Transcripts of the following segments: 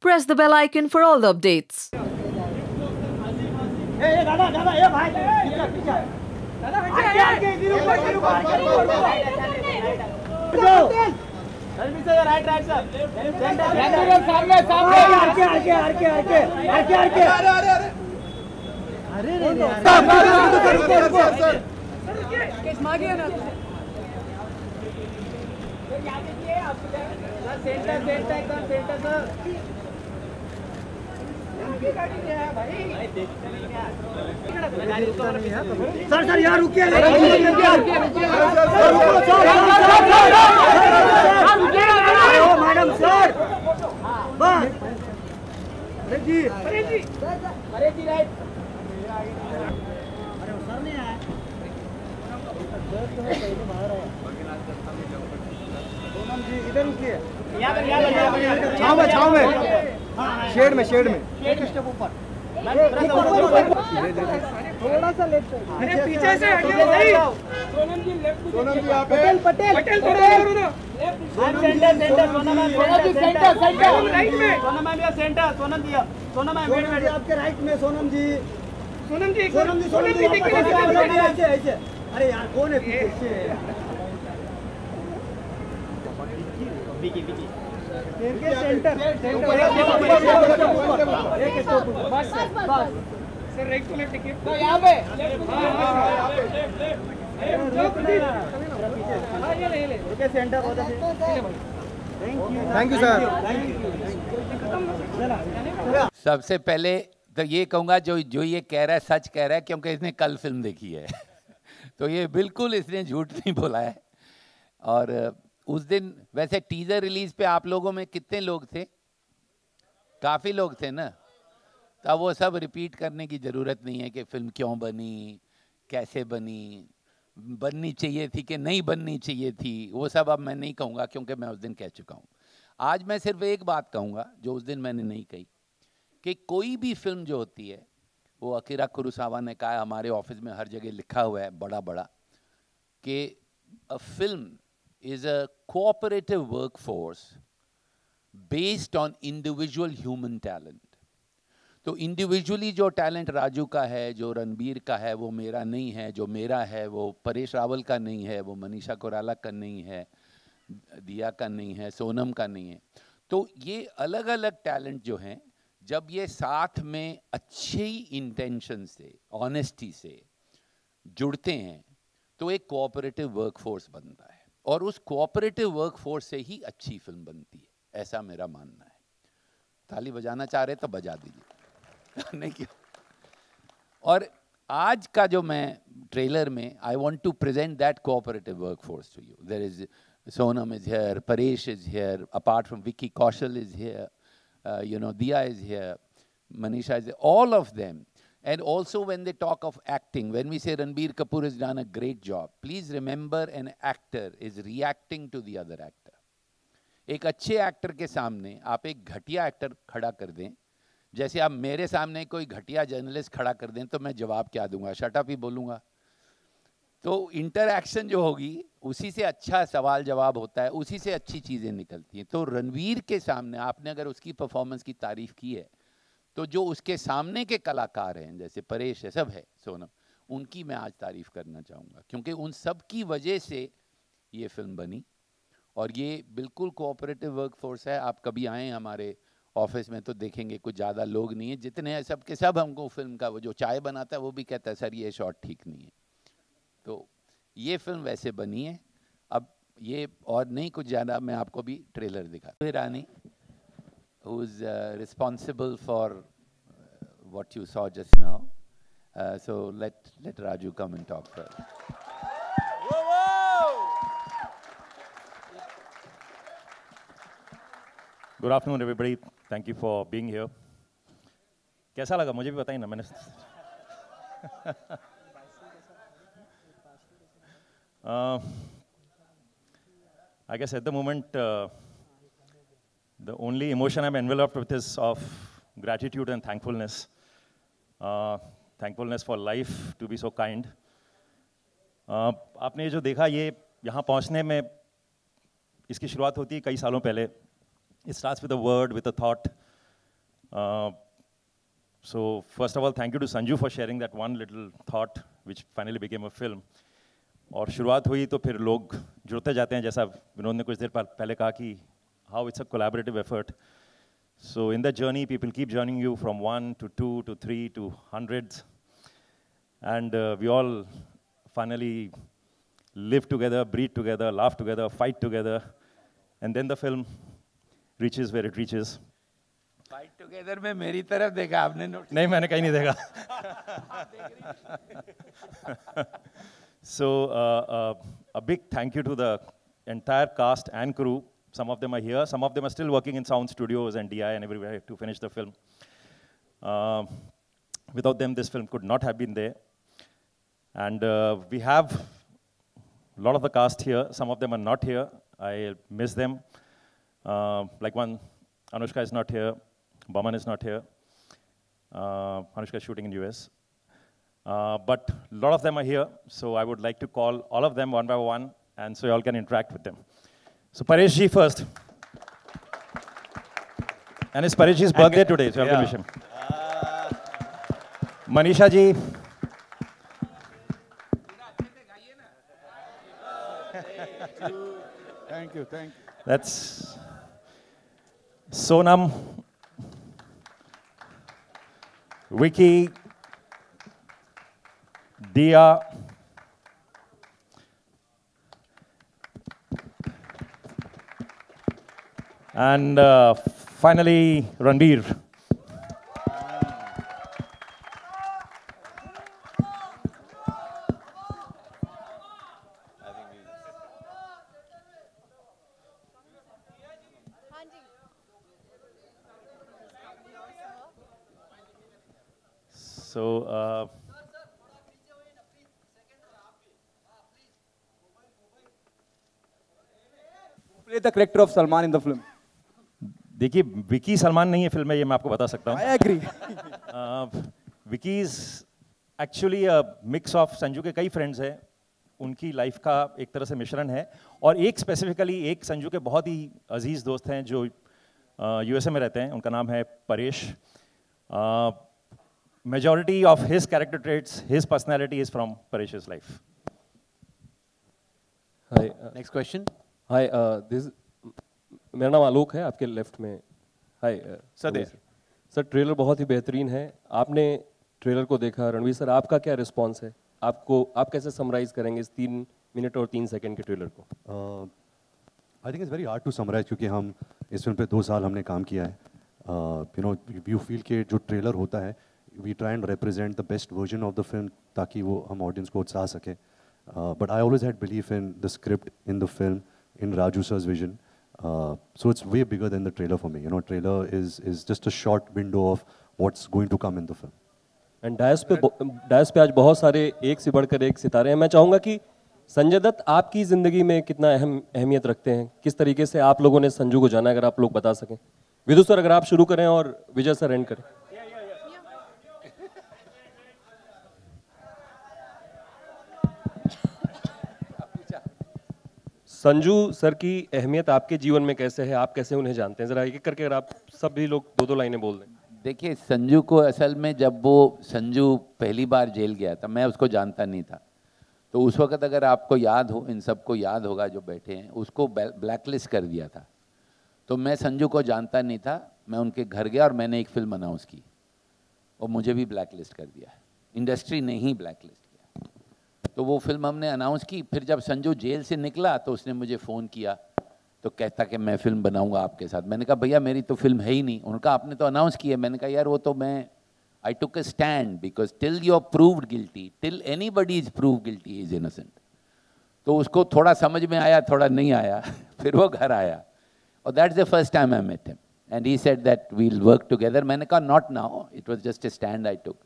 press the bell icon for all the updates. Sir यहाँ रुकिए madam sir बस जी right sir नहीं आया सोनम जी इधर रुकिए छाव में शेड में स्टेप ऊपर थोड़ा सा लेफ्ट अरे पीछे से हटिए भाई सोनम जी आप पटेल थोड़ा centre Sonam ji centre right में Sonam ma'am centre Sonam ma'am wait आपके राइट में सोनम जी ऐसे अरे यार कौन है पीछे विकी सेंटर बस sir right to left ticket तो यहां पे ओके सेंटर बहुत अच्छे थैंक यू सर सबसे पहले तो ये कहूँगा जो ये कह रहा है सच कह रहा है, क्योंकि इसने कल फिल्म देखी है तो ये बिल्कुल इसने झूठ नहीं बोला है। और उस दिन वैसे टीजर रिलीज पे आप लोगों में कितने लोग थे? काफ़ी लोग थे ना, तो वो सब रिपीट करने की ज़रूरत नहीं है कि फिल्म क्यों बनी, कैसे बनी, बननी चाहिए थी कि नहीं बननी चाहिए थी, वो सब अब मैं नहीं कहूँगा क्योंकि मैं उस दिन कह चुका हूँ। आज मैं सिर्फ एक बात कहूँगा जो उस दिन मैंने नहीं कही, कि कोई भी फिल्म जो होती है, वो अकीरा कुरोसावा ने कहा, हमारे ऑफिस में हर जगह लिखा हुआ है बड़ा बड़ा, कि a film is a cooperative workforce based on individual human talent. तो इंडिविजुअली जो टैलेंट राजू का है, जो रणबीर का है, वो मेरा नहीं है, जो मेरा है वो परेश रावल का नहीं है, वो मनीषा कोइराला का नहीं है, दिया का नहीं है, सोनम का नहीं है। तो ये अलग अलग टैलेंट जो हैं, जब ये साथ में अच्छी इंटेंशन से, ऑनेस्टी से जुड़ते हैं तो एक कोऑपरेटिव वर्कफोर्स बनता है, और उस कोऑपरेटिव वर्कफोर्स से ही अच्छी फिल्म बनती है, ऐसा मेरा मानना है। ताली बजाना चाह रहे तो बजा दीजिए नहीं क्यों। और आज का जो मैं ट्रेलर में, I want to present that cooperative workforce to you. There is Sonam is here, Paresh is here, apart from Vicky Kaushal is here, Diya is here, Manisha is here, all of them. And also when they talk of acting, when we say Ranbir Kapoor has done a great job, please remember an actor is reacting to the other actor. एक अच्छे actor के सामने आप एक घटिया actor खड़ा कर दें, जैसे आप मेरे सामने कोई घटिया जर्नलिस्ट खड़ा कर दें, तो मैं जवाब क्या दूंगा? शट अप ही बोलूँगा। तो इंटरएक्शन जो होगी उसी से अच्छा सवाल जवाब होता है, उसी से अच्छी चीज़ें निकलती हैं। तो रणवीर के सामने आपने अगर उसकी परफॉर्मेंस की तारीफ़ की है, तो जो उसके सामने के कलाकार हैं, जैसे परेश है, सब है, सोनम, उनकी मैं आज तारीफ़ करना चाहूँगा, क्योंकि उन सब की वजह से ये फिल्म बनी। और ये बिल्कुल कोऑपरेटिव वर्कफोर्स है। आप कभी आएँ हमारे ऑफिस में तो देखेंगे कुछ ज़्यादा लोग नहीं है, जितने हैं सब के सब हमको फिल्म का, वो जो चाय बनाता है वो भी कहता है सर ये शॉट ठीक नहीं है। तो ये फिल्म वैसे बनी है। अब ये और नहीं कुछ ज़्यादा, मैं आपको भी ट्रेलर दिखा। रानी who is responsible for what you saw just now. So let Raju come and talk first. Good afternoon, everybody. Thank you for being here. कैसा लगा मुझे भी बताइए ना। मैंने I guess at the moment, the only emotion I'm enveloped with is of gratitude and thankfulness. Thankfulness for life, to be so kind. आपने जो देखा, ये यहाँ पहुँचने में इसकी शुरुआत होती है कई सालों पहले. It starts with a word, with a thought, So first of all, thank you to Sanju for sharing that one little thought, which finally became a film. और शुरुआत हुई तो फिर लोग जुड़ते जाते हैं, जैसा विनोद ने कुछ देर पहले कहा कि how it's a collaborative effort. So in that journey, people keep joining you from 1 to 2 to 3 to hundreds. And we all finally live together, breathe together, laugh together, fight together. And then the film reaches where it reaches. Fight together में मेरी तरफ देखा आपने? Note नहीं, मैंने कहीं नहीं देखा. So a big thank you to the entire cast and crew. Some of them are here, some of them are still working in sound studios and DI and everywhere to finish the film. Without them, this film could not have been there. And we have a lot of the cast here. Some of them are not here. I miss them. Like one, Anushka is not here. Baman is not here. Anushka is shooting in US. But a lot of them are here, so I would like to call all of them one by one, and so you all can interact with them. So Paresh ji first. And it's Paresh ji's birthday today, so you have to wish him. Manisha ji. Thank you. That's Sonam, Vicky, Dia, and finally Ranveer. So Play the character of Salman in the film. देखिए, विकी सलमान नहीं है film में, ये मैं आपको बता सकता हूँ. I agree. Vicky is actually a mix of Sanju के कई फ्रेंड्स हैं, उनकी लाइफ का एक तरह से मिश्रण है. और एक स्पेसिफिकली एक संजू के बहुत ही अजीज दोस्त हैं जो यूएसए में रहते हैं, उनका नाम है Paresh. Majority of his character traits, his personality is from Paresh's life. Hi. Next question. Hi. मेरा नाम आलोक है, आपके लेफ्ट में. Hi. सर ट्रेलर बहुत ही बेहतरीन है. आपने ट्रेलर को देखा, रणवीर सर आपका क्या रिस्पॉन्स है? आप कैसे समराइज करेंगे इस 3 मिनट और 3 सेकंड के ट्रेलर को? I think it's very hard to summarise, क्योंकि हम इस फिल्म पे 2 साल हमने काम किया है. यू फील कि जो ट्रेलर होता है, we try and represent the best version of the film ताकि वो हम audience को उत्साह सके. But I always had belief in the script, in the film, in Raju sir's vision. So it's way bigger than the trailer for me. Trailer is just a short window of what's going to come in the film. And dais पे आज बहुत सारे एक से बढ़कर एक सितारे हैं. मैं चाहूँगा कि संजय दत्त आपकी ज़िंदगी में कितना अहमियत रखते हैं, किस तरीके से आप लोगों ने संजू को जाना, अगर आप लोग बता सकें. विदु सर अगर आप शुरू करें और विजय सर एंड करें. संजू सर की अहमियत आपके जीवन में कैसे है, आप कैसे उन्हें जानते हैं? जरा एक एक करके अगर आप सभी लोग 2-2 लाइनें बोल दें. देखिए, संजू को असल में जब वो संजू पहली बार जेल गया था, मैं उसको जानता नहीं था. तो उस वक्त अगर आपको याद हो, इन सबको याद होगा जो बैठे हैं, उसको ब्लैकलिस्ट कर दिया था. तो मैं संजू को जानता नहीं था. मैं उनके घर गया और मैंने एक फिल्म अनाउंस की और मुझे भी ब्लैकलिस्ट कर दिया. इंडस्ट्री ने ही ब्लैकलिस्ट किया. तो वो फिल्म हमने अनाउंस की. फिर जब संजू जेल से निकला तो उसने मुझे फ़ोन किया, तो कहता कि मैं फ़िल्म बनाऊंगा आपके साथ. मैंने कहा भैया मेरी तो फिल्म है ही नहीं. उनका आपने तो अनाउंस किया. मैंने कहा यार वो तो मैं I took a stand because till you are proved guilty, till anybody is proved guilty is innocent. तो उसको थोड़ा समझ में आया, थोड़ा नहीं आया. फिर वो घर आया और that's the first time I met him and he said that we will work together. मैंने कहा not now, it was just a stand I took.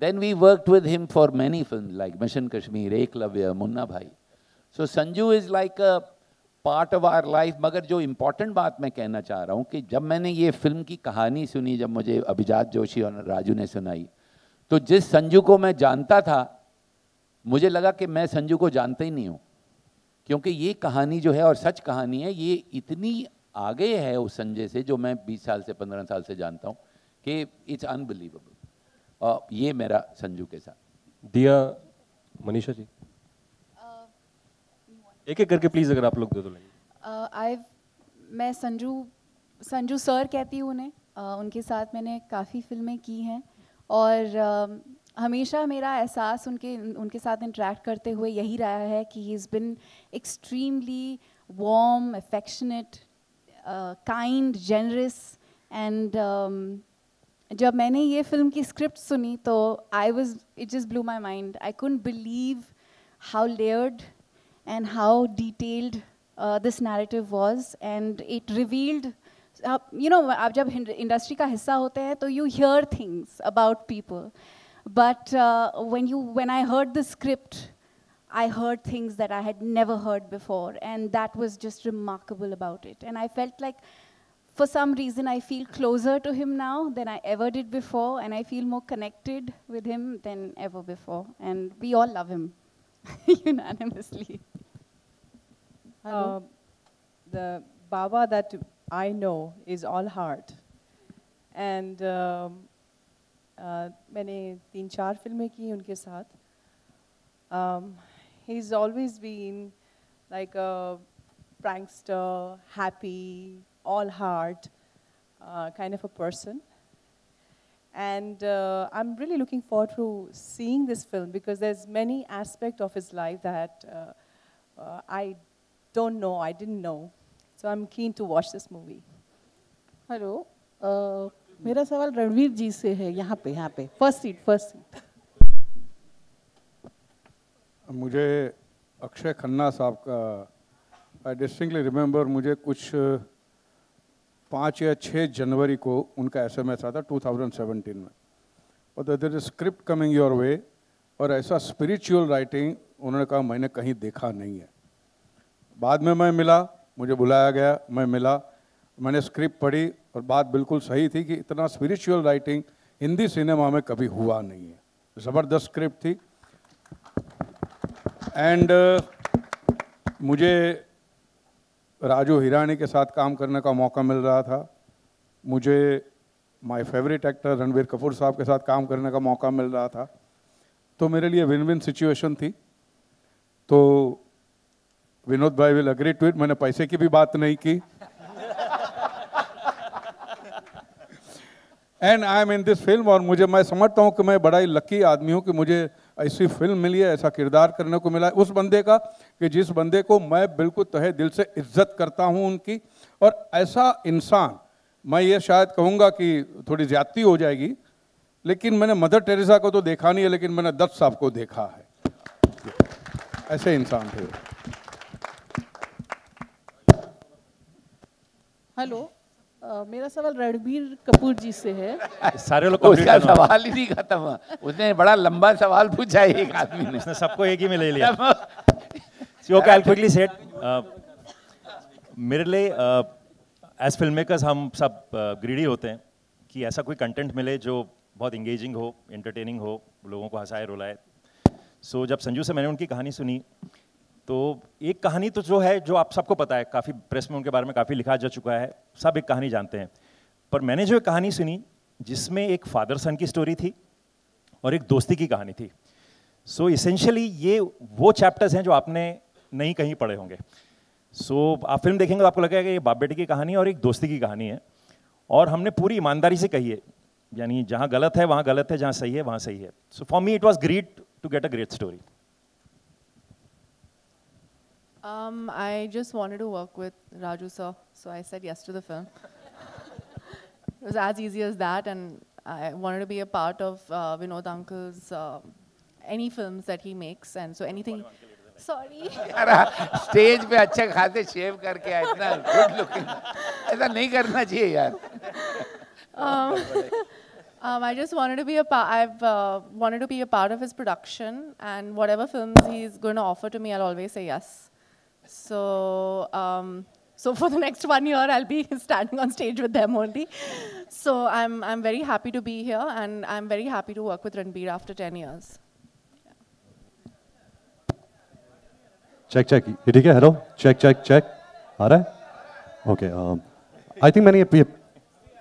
Then we worked with him for many films like Mission Kashmir, Eklavya, Munna Bhai. So Sanju is like a part of our life. मगर जो important बात मैं कहना चाह रहा हूँ कि जब मैंने ये फिल्म की कहानी सुनी, जब मुझे अभिजात जोशी और राजू ने सुनाई, तो जिस संजू को मैं जानता था, मुझे लगा कि मैं संजू को जानता ही नहीं हूँ. क्योंकि ये कहानी जो है, और सच कहानी है, ये इतनी आगे है उस संजय से जो मैं 20 साल से 15 साल से जानता हूँ, कि इट्स अनबिलीवेबल। ये मेरा संजू के साथ। दिया, मनीषा जी, एक एक करके प्लीज अगर आप लोग दे दो। मैं संजू सर कहती हूँ उन्हें। उनके साथ मैंने काफ़ी फिल्में की हैं और हमेशा मेरा एहसास उनके साथ इंटरेक्ट करते हुए यही रहा है कि he is been extremely warm, affectionate, kind, generous and जब मैंने ये फिल्म की स्क्रिप्ट सुनी तो it just blew my mind. I couldn't believe how layered and how detailed this narrative was, and it revealed, you know, आप जब industry का हिस्सा होते हैं तो you hear things about people, but when I heard the script, I heard things that I had never heard before, and that was just remarkable about it. And I felt like for some reason I feel closer to him now than I ever did before, and I feel more connected with him than ever before, and we all love him unanimously. The Baba that I know is all heart, and मैंने 3-4 फिल्में की उनके साथ. He's always been like a prankster, happy, all heart kind of a person. And I'm really looking forward to seeing this film because there's many aspects of his life that I don't know, I didn't know. So I'm keen to watch this movie. Hello, मेरा सवाल रणवीर जी से है। यहाँ पे first seat. मुझे अक्षय खन्ना साहब का आई distinctly remember, मुझे कुछ 5 या 6 जनवरी को उनका SMS आता 2017 में, और there is script coming your way, और ऐसा स्पिरिचुअल राइटिंग उन्होंने कहा मैंने कहीं देखा नहीं है। बाद में मैं मिला, मुझे बुलाया गया, मैं मिला, मैंने स्क्रिप्ट पढ़ी और बात बिल्कुल सही थी कि इतना स्पिरिचुअल राइटिंग हिंदी सिनेमा में कभी हुआ नहीं है। ज़बरदस्त स्क्रिप्ट थी। एंड मुझे राजू हिरानी के साथ काम करने का मौका मिल रहा था, मुझे my favourite actor Ranbir Kapoor साहब के साथ काम करने का मौका मिल रहा था, तो मेरे लिए विन विन सिचुएशन थी। तो विनोद भाई विल एग्री टू इट, मैंने पैसे की भी बात नहीं की। And I am in this film, और मैं समझता हूँ कि मैं बड़ा ही लकी आदमी हूँ कि मुझे ऐसी फिल्म मिली है, ऐसा किरदार करने को मिला है उस बंदे का कि जिस बंदे को मैं बिल्कुल तहे दिल से इज्जत करता हूँ उनकी। और ऐसा इंसान, मैं ये शायद कहूँगा कि थोड़ी ज्यादती हो जाएगी, लेकिन मैंने मदर टेरेसा को तो देखा नहीं है, लेकिन मैंने दत्त साहब को देखा है। ऐसे इंसान थे। हेलो, मेरा सवाल रणबीर कपूर जी से है। सारे लोग उसका सवाल ही नहीं खत्म हुआ, उसने बड़ा लंबा सवाल पूछा एक आदमी ने, उसने सबको एक ही में ले लिया। So I'll quickly say it. मेरे लिए एज फिल्म मेकर्स हम सब ग्रीडी होते हैं कि ऐसा कोई कंटेंट मिले जो बहुत इंगेजिंग हो, एंटरटेनिंग हो, लोगों को हंसाए रुलाए। सो जब संजू से मैंने उनकी कहानी सुनी तो एक कहानी तो जो है, जो आप सबको पता है, काफ़ी प्रेस में उनके बारे में काफ़ी लिखा जा चुका है, सब एक कहानी जानते हैं, पर मैंने जो एक कहानी सुनी जिसमें एक फादर सन की स्टोरी थी और एक दोस्ती की कहानी थी। सो इसेंशियली ये वो चैप्टर्स हैं जो आपने नहीं कहीं पढ़े होंगे। सो आप फिल्म देखेंगे तो आपको लगेगा कि ये बाप बेटे की कहानी और एक दोस्ती की कहानी है, और हमने पूरी ईमानदारी से कही है, यानी जहाँ गलत है वहाँ गलत है, जहाँ सही है वहाँ सही है। So for me it was great to get a great story. I just wanted to work with Raju sir, so I said yes to the film. It was as easy as that, and I wanted to be a part of Vinod uncle's any films that he makes, and so anything. Sorry. Stage पे अच्छे खासे शेव करके आए, इतना good looking, ऐसा नहीं करना चाहिए यार। I just wanted to be I've wanted to be a part of his production, and whatever films he's going to offer to me, I'll always say yes. So, so for the next 1 year, I'll be standing on stage with them only. So I'm very happy to be here, and I'm very happy to work with Ranbir after 10 years. Check ये ठीक है? Hello, check आ रहा है? Okay, I think मैंने ये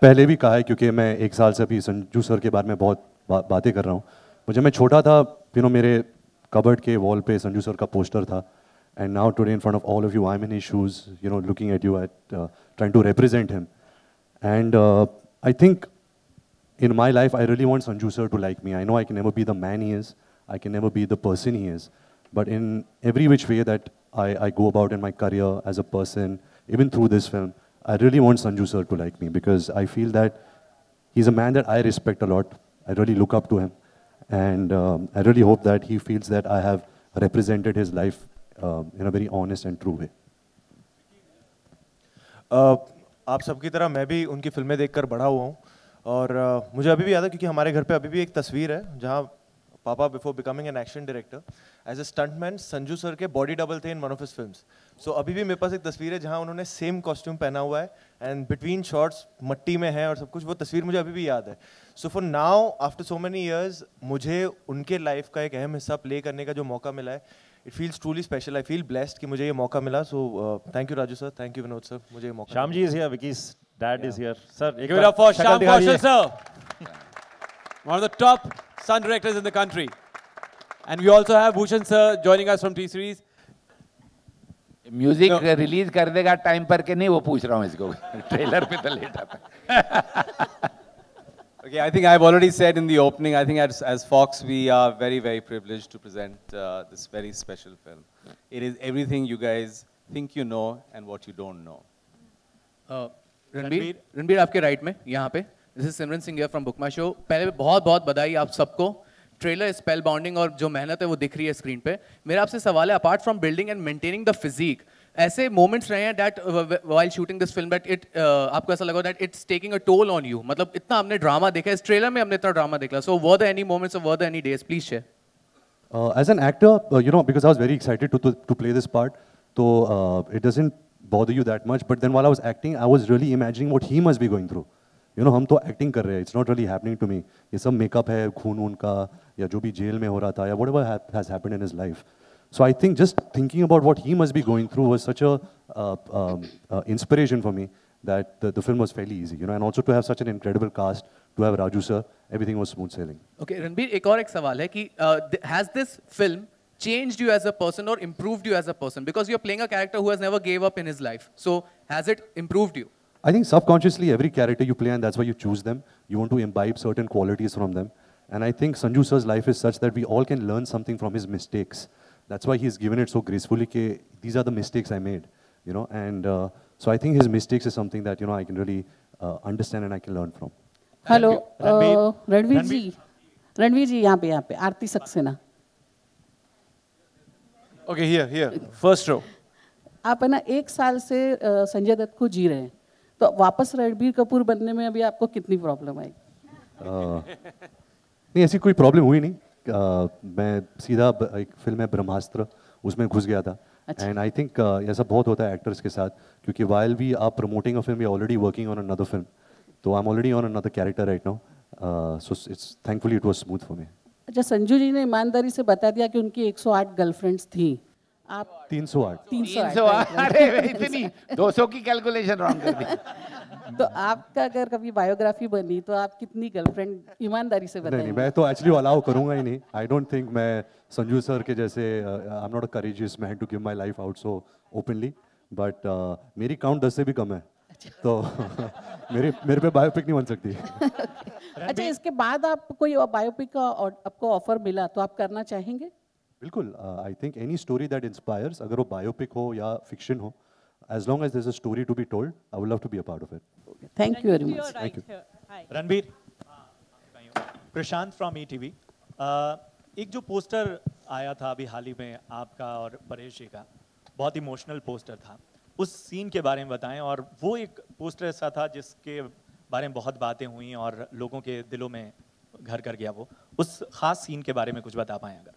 पहले भी कहा है क्योंकि मैं 1 साल से अभी संजू सर के बारे में बहुत बातें कर रहा हूँ। मुझे मैं छोटा था, मेरे कबर्ड के वॉल पे संजू सर का पोस्टर था, and now today in front of all of you I'm in his shoes, looking at you, trying to represent him. And I think in my life I really want Sanju sir to like me. I know I can never be the man he is, I can never be the person he is, but in every which way that I go about in my career as a person, even through this film, I really want Sanju sir to like me, because I feel that he's a man that I respect a lot. I really look up to him, and I really hope that he feels that I have represented his life in a very honest and true way. आप सबकी तरह मैं भी उनकी फिल्में देखकर बड़ा हुआ हूँ, और मुझे अभी भी याद है क्योंकि हमारे घर पे अभी भी एक तस्वीर है जहाँ पापा before becoming an action director as a stuntman Sanju sir के बॉडी डबल थे in one of his films. So अभी भी मेरे पास एक तस्वीर है जहाँ उन्होंने सेम कॉस्ट्यूम पहना हुआ है एंड बिटवीन शॉट्स मट्टी में है और सब कुछ. वो तस्वीर मुझे अभी भी याद है. So for now after so many years मुझे उनके लाइफ का एक अहम हिस्सा प्ले करने का जो मौका मिला है, it feels truly special. I feel blessed कि मुझे ये मौका मिला. So thank you Raju sir, thank you Vinod sir, मुझे ये मौका. Shyam ji is here, Vicky's dad is here. Sir, give it up for Shyam Kaushal sir, one of the top stunt directors in the country. And we also have Bhushan sir joining us from T-Series. Music release कर देगा time पर के नहीं, वो पूछ रहा हूँ इसको. ट्रेलर पे तो लेट आता है. Okay, I think I've already said in the opening, I think as Fox, we are very, very privileged to present this very special film. It is everything you guys think you know and what you don't know. Ranbir आपके right में यहाँ पे. This is Simran Singh from book my show. पहले बहुत बहुत बधाई आप सबको. ट्रेलर स्पेल बाउंडिंग और जो मेहनत है वो दिख रही है स्क्रीन पे. मेरा आपसे सवाल है, apart from building and maintaining the physique, ऐसे मोमेंट्स रहे हैं that while shooting this film that it आपको ऐसा लगा that it's taking a toll on you? मतलब इतना हमने ड्रामा देखा, इस ट्रेलर में हमने इतना ड्रामा देखा. So were there any moments और were there any days? Please share. As an actor, because I was very excited to play this part, so it doesn't bother you that much. But then while I was acting, I was really imagining what he must be going through. हम तो acting कर रहे हैं, it's not really happening to me. ये सब makeup है, खून उनका, या जो भी जेल में हो रहा था, या whatever has happened in his life. So I think just thinking about what he must be going through was such a inspiration for me that the film was fairly easy, and also to have such an incredible cast, to have Raju sir, everything was smooth sailing. Okay, Ranbir, एक और एक सवाल है कि has this film changed you as a person or improved you as a person? Because you're playing a character who has never gave up in his life. So has it improved you? I think subconsciously every character you play, and that's why you choose them, you want to imbibe certain qualities from them. And I think Sanju sir's life is such that we all can learn something from his mistakes. That's why he's given it so gracefully. These are the mistakes I made, and so I think his mistakes is something that I can really understand and I can learn from. Hello, Ranveer जी यहाँ पे आरती Saxena. Okay, here, first row. आप है ना 1 साल से संजय दत्त को जी रहे हैं, तो वापस रणबीर कपूर बनने में अभी आपको कितनी प्रॉब्लम आई? नहीं, ऐसी कोई प्रॉब्लम हुई नहीं. मैं सीधा एक फिल्म है ब्रह्मास्त्र, उसमें घुस गया था. एंड आई थिंक ऐसा बहुत होता है एक्टर्स के साथ, क्योंकि while we are promoting a film, we are already working on another film. तो I am already on another character right now. So it's thankfully it was smooth for me. अच्छा, संजू जी ने ईमानदारी से बता दिया कि उनकी 108 गर्लफ्रेंड्स थी. आप 308. अरे इतनी 200 की कैलकुलेशन रॉन्ग कर दी. तो आपका अगर कभी बायोग्राफी बनी तो आप कितनी गर्लफ्रेंड ईमानदारी से बताएंगे? नहीं, मैं तो एक्चुअली अलाउ करूंगा ही नहीं. आई डोंट थिंक मैं संजू सर के जैसे, I am not a courageous man to give my life out so openly. But मेरी काउंट 10 से भी कम है, तो मेरे पे बायोपिक नहीं बन सकती. अच्छा, इसके बाद आप कोई बायोपिक का आपको ऑफर मिला तो आप करना चाहेंगे? बिल्कुल. I think any story that inspires, अगर वो बायोपिक हो या फिक्शन हो, as long as there's a story to be told, I would love to be a part of it. Thank you very much. Thank you. Ranbir, Prashant from ETV. एक जो poster आया था अभी हाल ही में आपका और परेश जी का, बहुत इमोशनल पोस्टर था. उस सीन के बारे में बताएं. और वो एक पोस्टर ऐसा था जिसके बारे में बहुत बातें हुई और लोगों के दिलों में घर कर गया. वो उस खास सीन के बारे में कुछ बता पाएं अगर?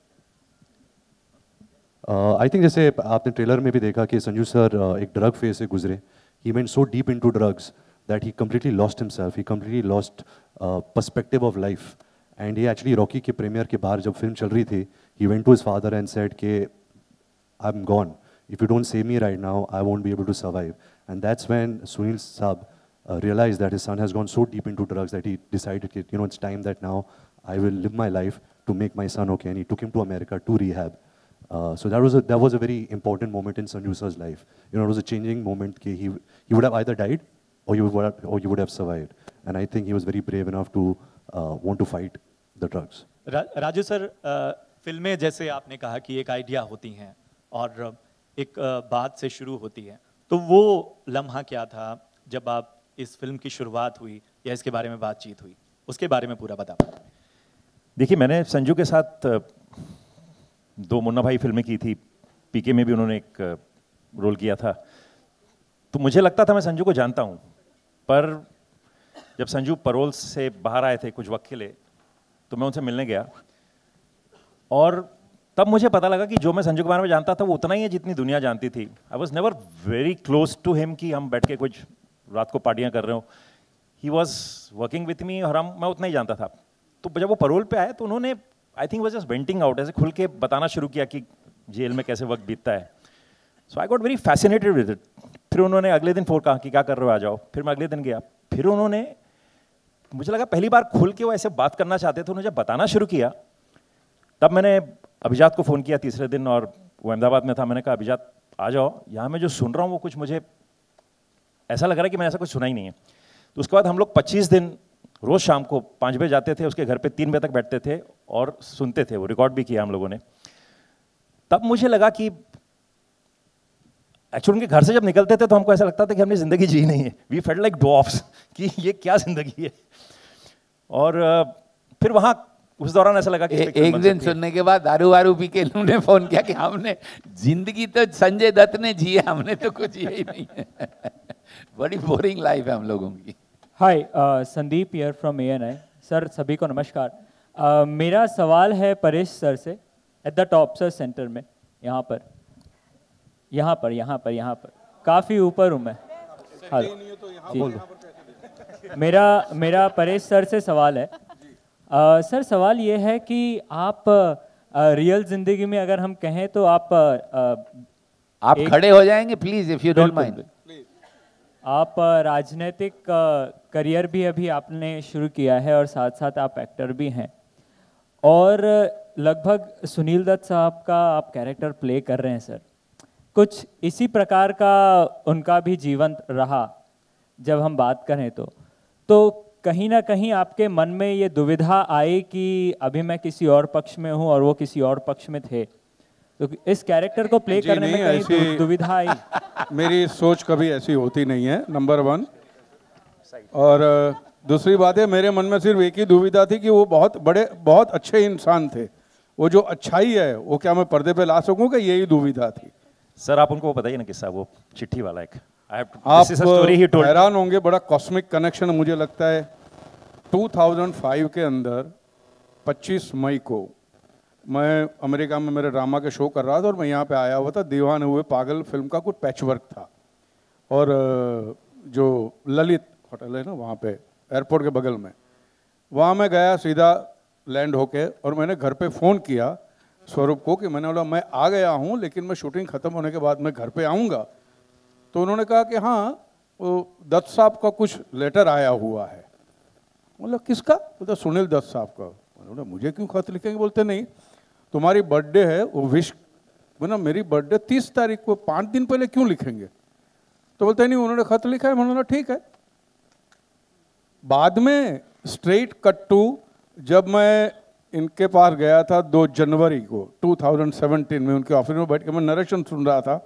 आई थिंक जैसे आपने ट्रेलर में भी देखा कि संजू सर एक ड्रग फेज से गुजरे. He went so deep into drugs that he completely lost himself. He completely lost perspective of life. And he actually Rocky के प्रीमियर के बाहर जब फिल्म चल रही थी, he went to his father and said के I am gone. If you don't save me right now, I won't be able to survive. And that's when Sunil Saab realized that his son has gone so deep into drugs that he decided that, you know, it's time that now I will live my life to make my son okay, and he took him to America to rehab. So that was a very important moment in Sanju sir's life. You know, it was a changing moment. He would have either died or you would have survived. And I think he was very brave enough to want to fight the drugs. Raju sir, फिल्में जैसे आपने कहा कि एक idea होती हैं और एक बात से शुरू होती है, तो वो लम्हा क्या था जब आप इस फिल्म की शुरुआत हुई या इसके बारे में बातचीत हुई, उसके बारे में पूरा बताओ। देखिए, मैंने संजू के साथ 2 मुन्ना भाई फिल्में की थी, पीके में भी उन्होंने एक रोल किया था, तो मुझे लगता था मैं संजू को जानता हूँ, पर जब संजू पैरोल से बाहर आए थे कुछ वक्त के लिए, तो मैं उनसे मिलने गया और तब मुझे पता लगा कि जो मैं संजू के बारे में जानता था वो उतना ही है जितनी दुनिया जानती थी। I was never very close to him कि हम बैठ के कुछ रात को पार्टियाँ कर रहे हो। He was working with me और मैं उतना ही जानता था। तो जब वो पैरोल पे आए तो उन्होंने, I think was just venting out, ऐसे खुल के बताना शुरू किया कि जेल में कैसे वक्त बीतता है। So I got very fascinated with it. फिर उन्होंने अगले दिन फ़ोन कहा कि क्या कर रहे हो, आ जाओ। फिर मैं अगले दिन गया, फिर उन्होंने, मुझे लगा पहली बार खुल के वो ऐसे बात करना चाहते थे, उन्होंने जब बताना शुरू किया तब मैंने अभिजात को फ़ोन किया तीसरे दिन, और वो अहमदाबाद में था। मैंने कहा अभिजात आ जाओ, यहाँ मैं जो सुन रहा हूँ वो कुछ मुझे ऐसा लग रहा है कि मैंने ऐसा कुछ सुना ही नहीं है। तो उसके बाद हम लोग 25 दिन रोज़ शाम को 5 बजे जाते थे, उसके घर पे 3 बजे तक बैठते थे और सुनते थे। वो रिकॉर्ड भी किया हम लोगों ने। तब मुझे लगा कि एक्चुअली उनके घर से जब निकलते थे तो हमको ऐसा लगता था कि हमने ज़िंदगी जी नहीं है। वी फेल्ट लाइक डॉफ्स कि ये क्या ज़िंदगी है। और फिर वहाँ उस दौरान ऐसा लगा कि एक दिन सुनने के बाद दारू वारू पी के उन्होंने फोन किया कि हमने जिंदगी तो संजय दत्त ने जी है, हमने तो कुछ जिया ही नहीं है। बड़ी बोरिंग लाइफ है हम लोगों की। Hi, Sandeep here from ANI। Sir सभी को नमस्कार। मेरा सवाल है परेश सर से। At the top sir, centre में, यहाँ पर काफ़ी ऊपर हूँ मैं। मेरा परेश सर से सवाल है। सर सवाल ये है कि आप रियल जिंदगी में अगर हम कहें तो आप खड़े हो जाएंगे please, if you don't mind. आप राजनीतिक करियर भी अभी आपने शुरू किया है और साथ साथ आप एक्टर भी हैं, और लगभग सुनील दत्त साहब का आप कैरेक्टर प्ले कर रहे हैं सर। कुछ इसी प्रकार का उनका भी जीवन रहा जब हम बात करें तो कहीं ना कहीं आपके मन में ये दुविधा आई कि अभी मैं किसी और पक्ष में हूँ और वो किसी और पक्ष में थे, तो इस कैरेक्टर को प्ले करने में कहीं दुविधा आई? मेरी सोच कभी ऐसी होती नहीं है, नंबर 1। और दूसरी बात है, मेरे मन में सिर्फ एक ही दुविधा थी कि वो बहुत अच्छे इंसान थे। वो जो अच्छाई है वो क्या मैं पर्दे पे ला सकूं, कि यही दुविधा थी। सर आप उनको बताइए ना किस्सा, वो चिट्ठी वाला एक। आप हैरान होंगे, बड़ा कॉस्मिक कनेक्शन मुझे लगता है। 2005 के अंदर 25 मई को मैं अमेरिका में मेरे ड्रामा के शो कर रहा था और मैं यहाँ पे आया हुआ था। दीवाने हुए पागल फिल्म का कुछ पैचवर्क था, और जो ललित होटल है ना वहाँ पे एयरपोर्ट के बगल में, वहाँ मैं गया सीधा लैंड होके, और मैंने घर पे फ़ोन किया स्वरूप को कि मैंने बोला मैं आ गया हूँ, लेकिन मैं शूटिंग ख़त्म होने के बाद मैं घर पे आऊँगा। तो उन्होंने कहा कि हाँ, वो दत्त साहब का कुछ लेटर आया हुआ है। बोला किसका? बोलता सुनील दत्त साहब का। बोला मुझे क्यों खत लिखेंगे? बोलते नहीं, तुम्हारी बर्थडे है, वो विश। बोला मेरी बर्थडे 30 तारीख को, 5 दिन पहले क्यों लिखेंगे? तो बोलते नहीं, उन्होंने खत लिखा है। मैंने बोला ठीक है। बाद में स्ट्रेट कट टू, जब मैं इनके पास गया था 2 जनवरी को 2017 में, उनके ऑफिस में बैठ के मैं नरेशन सुन रहा था,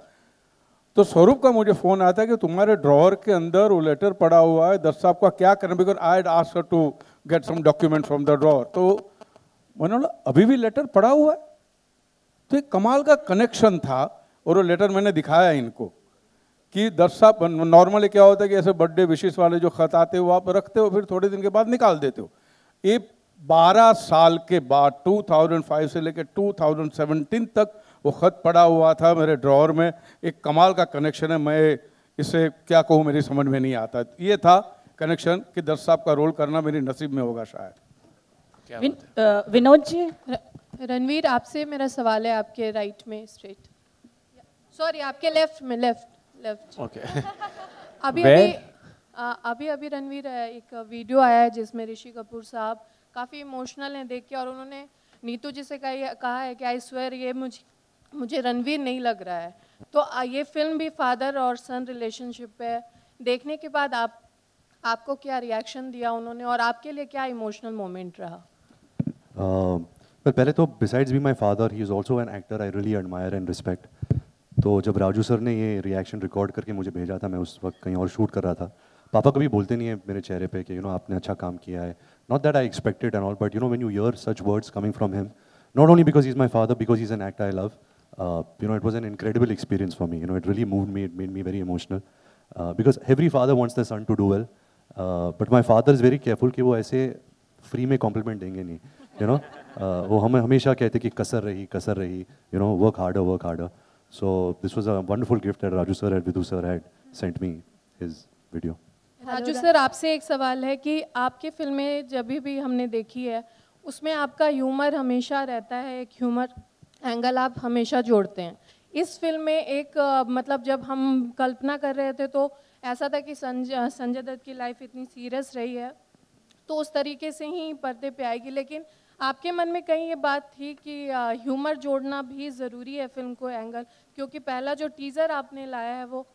तो स्वरूप का मुझे फ़ोन आता है कि तुम्हारे ड्रॉअर के अंदर वो लेटर पड़ा हुआ है, दत्त साहब का क्या करें, because I had asked her to get some document from the drawer. तो मैंने बोला अभी भी लेटर पड़ा हुआ है? तो एक कमाल का कनेक्शन था, और वो लेटर मैंने दिखाया इनको कि दत्त साहब, नॉर्मली क्या होता है कि ऐसे बर्थडे विशेष वाले जो खत आते हो आप रखते हो, फिर थोड़े दिन के बाद निकाल देते हो। ये 12 साल के बाद 2005 से लेकर 2017 तक वो खत पड़ा हुआ था मेरे ड्रॉअर में। एक कमाल का कनेक्शन है, मैं इसे क्या कहूँ, मेरी समझ में नहीं आता। ये था कनेक्शन कि दत्त साहब का रोल करना मेरी नसीब में होगा शायद। विनोद जी। रणवीर, आपसे मेरा सवाल है, आपके राइट में स्ट्रेट, सॉरी आपके लेफ्ट में, लेफ्ट। ओके। अभी अभी अभी रणवीर एक वीडियो आया है जिसमें ऋषि कपूर साहब काफ़ी इमोशनल हैं देख के, और उन्होंने नीतू जी से कहा है कि आई स्वेयर ये मुझे रणवीर नहीं लग रहा है। तो ये फिल्म भी फादर और सन रिलेशनशिप पे देखने के बाद आपको क्या रिएक्शन दिया उन्होंने, और आपके लिए क्या इमोशनल मोमेंट रहा? पहले तो besides be my father he is also an actor I really admire and respect. तो जब राजू सर ने ये रिएक्शन रिकॉर्ड करके मुझे भेजा था, मैं उस वक्त कहीं और शूट कर रहा था। पापा कभी बोलते नहीं है मेरे चेहरे पे कि आपने अच्छा काम किया है, not that I expected and all, but when you here such words coming from him, not only because he is my father, because he is an actor I love, it was an incredible experience for me. It really moved me, it made me very emotional, because every father wants their son to do well, but my father is very careful कि वो ऐसे free में compliment देंगे नहीं, वो हमें हमेशा कहते कि कसर रही, work harder. So this was a wonderful gift that Raju sir and Vidhu sir had sent me his video. Raju sir, आपसे एक सवाल है कि आपकी फिल्में जब भी हमने देखी है उसमें आपका ह्यूमर हमेशा रहता है, एक ह्यूमर एंगल आप हमेशा जोड़ते हैं। इस फिल्म में एक मतलब जब हम कल्पना कर रहे थे तो ऐसा था कि संजय दत्त की लाइफ इतनी सीरियस रही है तो उस तरीके से ही पर्दे पे आएगी, लेकिन आपके मन में कहीं ये बात थी कि ह्यूमर जोड़ना भी ज़रूरी है फिल्म को एंगल, क्योंकि पहला जो टीज़र आपने लाया है वो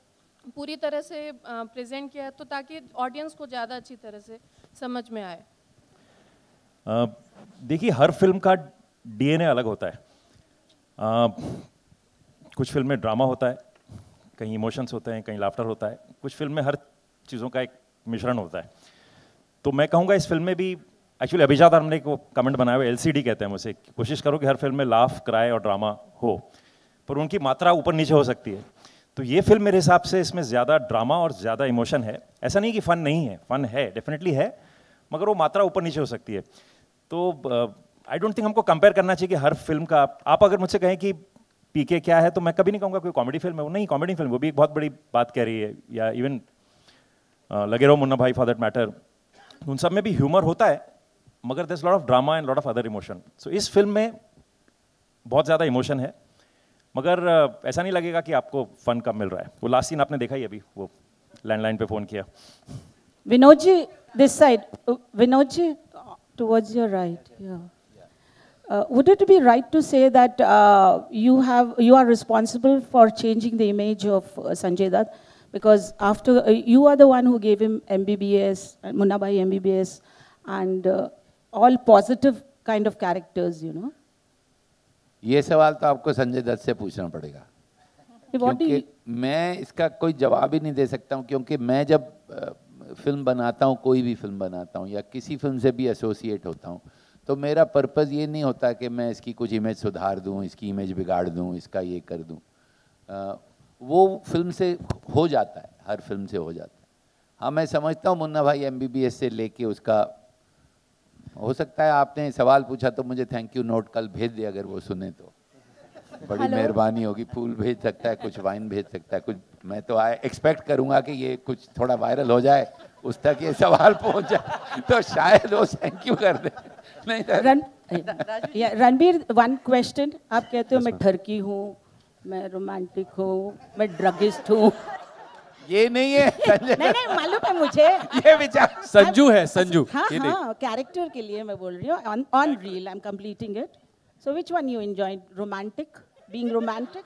पूरी तरह से प्रेजेंट किया है तो ताकि ऑडियंस को ज़्यादा अच्छी तरह से समझ में आए? देखिए, हर फिल्म का डीएनए अलग होता है। कुछ फिल्म में ड्रामा होता है, कहीं इमोशंस होते हैं, कहीं लाफ्टर होता है, कुछ फिल्म में हर चीज़ों का एक मिश्रण होता है। तो मैं कहूँगा इस फिल्म में भी, एक्चुअली अभिजात हमने को कमेंट बनाया हुआ LCD कहते हैं मुझे, कोशिश करो कि हर फिल्म में लाफ, क्राई और ड्रामा हो, पर उनकी मात्रा ऊपर नीचे हो सकती है। तो ये फिल्म मेरे हिसाब से इसमें ज़्यादा ड्रामा और ज़्यादा इमोशन है। ऐसा नहीं कि फ़न नहीं है, फ़न है, डेफिनेटली है, मगर वो मात्रा ऊपर नीचे हो सकती है। तो आई डोंट थिंक हमको कंपेयर करना चाहिए कि हर फिल्म का, आप अगर मुझसे कहें कि पीके क्या है तो मैं कभी नहीं कहूँगा कोई कॉमेडी फिल्म है, वो नहीं, कॉमेडी फिल्म वो भी एक बहुत बड़ी बात कह रही है, या इवन लगे रहो मुन्ना भाई फॉर दैट मैटर, उन सब में भी ह्यूमर होता है, मगर there is lot of drama and lot of other emotion. So इस फिल्म में बहुत ज़्यादा इमोशन है, मगर ऐसा नहीं लगेगा कि आपको फन कम मिल रहा है। वो लास्ट सीन आपने देखा ही अभी, वो लैंडलाइन पे फ़ोन किया। Vinod ji, this side, Vinod ji towards your right, yeah. Would it be right to say that you are responsible for changing the image of Sanjay Dutt, because after you are the one who gave him MBBS, Munna Bhai MBBS, and all positive kind of characters, ये सवाल तो आपको संजय दत्त से पूछना पड़ेगा, क्योंकि मैं इसका कोई जवाब ही नहीं दे सकता हूँ, क्योंकि मैं जब फिल्म बनाता हूँ, कोई भी फिल्म बनाता हूँ या किसी फिल्म से भी एसोसिएट होता हूँ, तो मेरा पर्पज़ ये नहीं होता कि मैं इसकी कुछ इमेज सुधार दूँ, इसकी इमेज बिगाड़ दूँ, इसका ये कर दूँ। वो फिल्म से हो जाता है, हर फिल्म से हो जाता है। हाँ, मैं समझता हूँ मुन्ना भाई MBBS से लेके उसका, हो सकता है आपने सवाल पूछा तो मुझे थैंक यू नोट कल भेज दे, अगर वो सुने तो बड़ी मेहरबानी होगी। फूल भेज सकता है, कुछ वाइन भेज सकता है, कुछ, मैं तो एक्सपेक्ट करूंगा कि ये कुछ थोड़ा वायरल हो जाए, उस तक ये सवाल पहुंच जाए तो शायद वो थैंक यू कर दे। नहीं रणबीर, वन क्वेश्चन, आप कहते हो मैं ठरकी हूँ, मैं रोमांटिक हूँ, मैं ड्रगिस्ट हूँ, ये नहीं है संजय। नहीं मालूम है मुझे, ये विचार संजू है, संजू। हाँ, कैरेक्टर के लिए मैं बोल रही हूँ, on reel I am completing it. So which one you enjoyed? Romantic? Being romantic?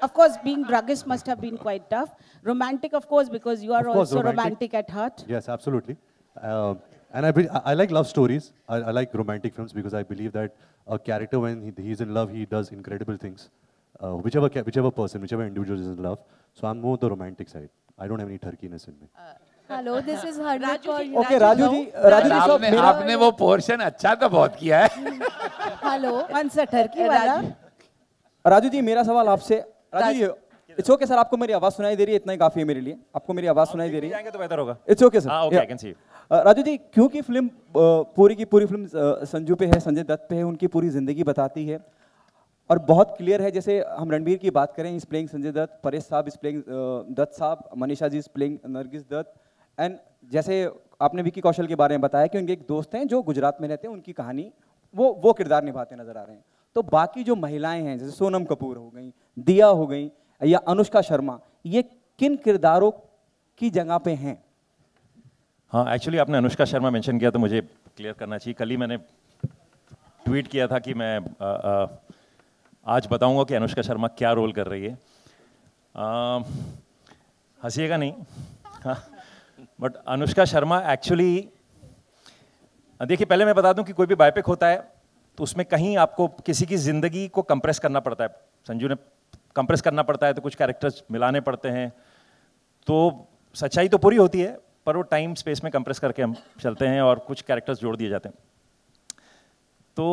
Of course, being druggist must have been quite tough. Romantic, of course, because you are also romantic at heart. Yes, absolutely. And I like love stories. I like romantic films because I believe that a character, when he's in love, he does incredible things. Whichever person, whichever individual is in love. So I'm more the romantic side. I don't have any turkiness in me. Hello, this is Hardik. Okay, Raju ji, आपने वो portion अच्छा तो बहुत किया है। Hello, कौन सा Turkey वाला? राजू जी, मेरा सवाल आपसे, Raju ji, it's okay sir, आपको मेरी आवाज सुनाई दे रही है, इतना ही काफी है मेरे लिए, आपको मेरी आवाज सुनाई दे रही है, तो बेहतर होगा। It's okay sir, okay, I can see. Raju ji, क्योंकि फिल्म पूरी की पूरी फिल्म संजू पे है, संजय दत्त पे है, उनकी पूरी जिंदगी बताती है और बहुत क्लियर है। जैसे हम रणबीर की बात करें, is playing Sanjay Dutt, Paresh sahab is playing Dutt sahab, Manisha ji is playing Nargis Dutt, and जैसे आपने विकी कौशल के बारे में बताया कि उनके एक दोस्त हैं जो गुजरात में रहते हैं, उनकी कहानी वो किरदार निभाते नजर आ रहे हैं। तो बाकी जो महिलाएं हैं, जैसे सोनम कपूर हो गई, दिया हो गई या अनुष्का शर्मा, ये किन किरदारों की जगह पे हैं? हाँ, एक्चुअली आपने अनुष्का शर्मा मेंशन किया तो मुझे क्लियर करना चाहिए। कल ही मैंने ट्वीट किया था कि मैं आज बताऊंगा कि अनुष्का शर्मा क्या रोल कर रही है। हंसिएगा नहीं, हाँ, बट अनुष्का शर्मा एक्चुअली, देखिए पहले मैं बता दूं कि कोई भी बायोपिक होता है तो उसमें कहीं आपको किसी की ज़िंदगी को कंप्रेस करना पड़ता है। संजू ने कंप्रेस करना पड़ता है तो कुछ कैरेक्टर्स मिलाने पड़ते हैं, तो सच्चाई तो पूरी होती है पर वो टाइम स्पेस में कंप्रेस करके हम चलते हैं और कुछ कैरेक्टर्स जोड़ दिए जाते हैं। तो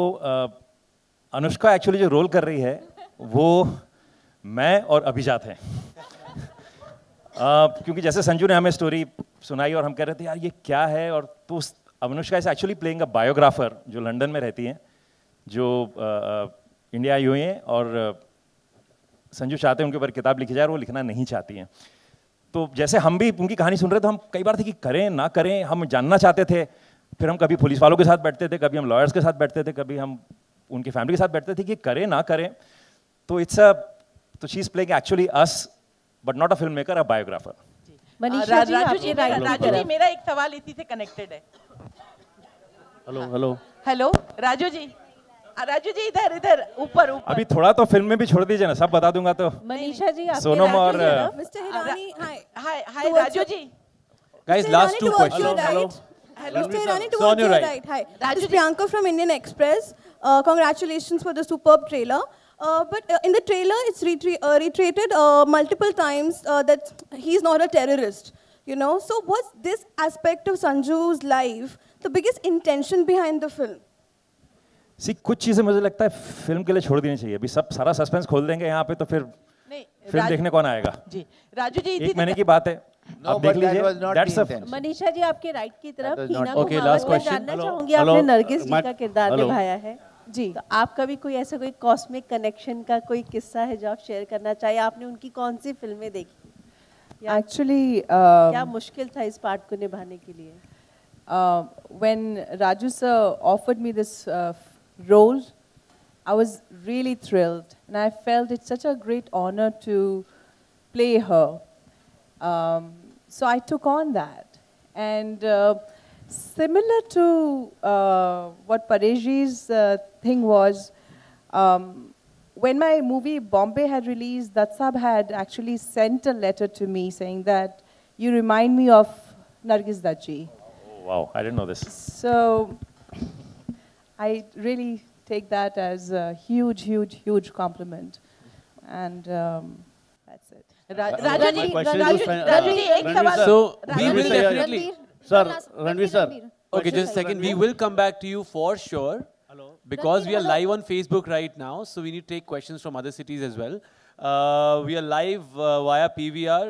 अनुष्का एक्चुअली जो रोल कर रही है वो मैं और अभिजात हैं। क्योंकि जैसे संजू ने हमें स्टोरी सुनाई और हम कह रहे थे यार ये क्या है, और तो Anushka is actually playing a biographer जो लंदन में रहती हैं, जो इंडिया आई हुई हैं, और संजू चाहते हैं उनके ऊपर किताब लिखी जाए और वो लिखना नहीं चाहती हैं। तो जैसे हम भी उनकी कहानी सुन रहे तो हम कई बार थे कि करें ना करें, हम जानना चाहते थे। फिर हम कभी पुलिस वालों के साथ बैठते थे, कभी हम लॉयर्स के साथ बैठते थे, कभी हम उनकी फैमिली के साथ बैठते थे कि करें ना करें। तो she is playing actually us but not a film maker, a biographer. Raju ji मेरा एक सवाल इसी से कनेक्टेड है। हेलो राजू जी इधर ऊपर अभी थोड़ा तो फिल्म में भी छोड़ दीजिए ना, सब बता दूंगा तो। मनीषा जी सोनम और mister Hirani, hi Raju ji. Guys, last two questions. Hello, Mr. Hirani, towards your right. Hi, this is Priyanka from Indian Express. Congratulations for the superb trailer. But in the trailer, it's reiterated multiple times that he's not a terrorist. You know, so what's this aspect of Sanju's life the biggest intention behind the film? कुछ चीजें मुझे लगता है film के लिए छोड़ देनी चाहिए। अभी सब सारा सस्पेंस खोल देंगे यहाँ पे तो फिर फिल्म देखने कौन आएगा? जी राजू जी, एक महीने की बात है, आप देख लीजिए। मनीषा जी आपके राइट की तरफ हीना Okay, last question. जानना चाहूंगी, आपने नरगिस जी का किरदार निभाया है जी, तो आपका भी कोई ऐसा कोई कॉस्मिक कनेक्शन का कोई किस्सा है जो आप शेयर करना चाहिए? आपने उनकी कौन सी फिल्में देखी? एक्चुअली क्या मुश्किल था इस पार्ट को निभाने के लिए? When Raju sir offered me this role, I was really thrilled, and I felt it's such a great honor to play her. So I took on that, and similar to what Pareshji's thing was, when my movie Bombay had released, Dutt Saab had actually sent a letter to me saying that you remind me of Nargis Dutt ji. Oh, wow, I didn't know this. So I really take that as a huge compliment, and that's it. So we will definitely, sir, Ranveer sir. Okay, just a second. We will come back to you for sure. Because we are live on Facebook right now, so we need to take questions from other cities as well. We are live via PVR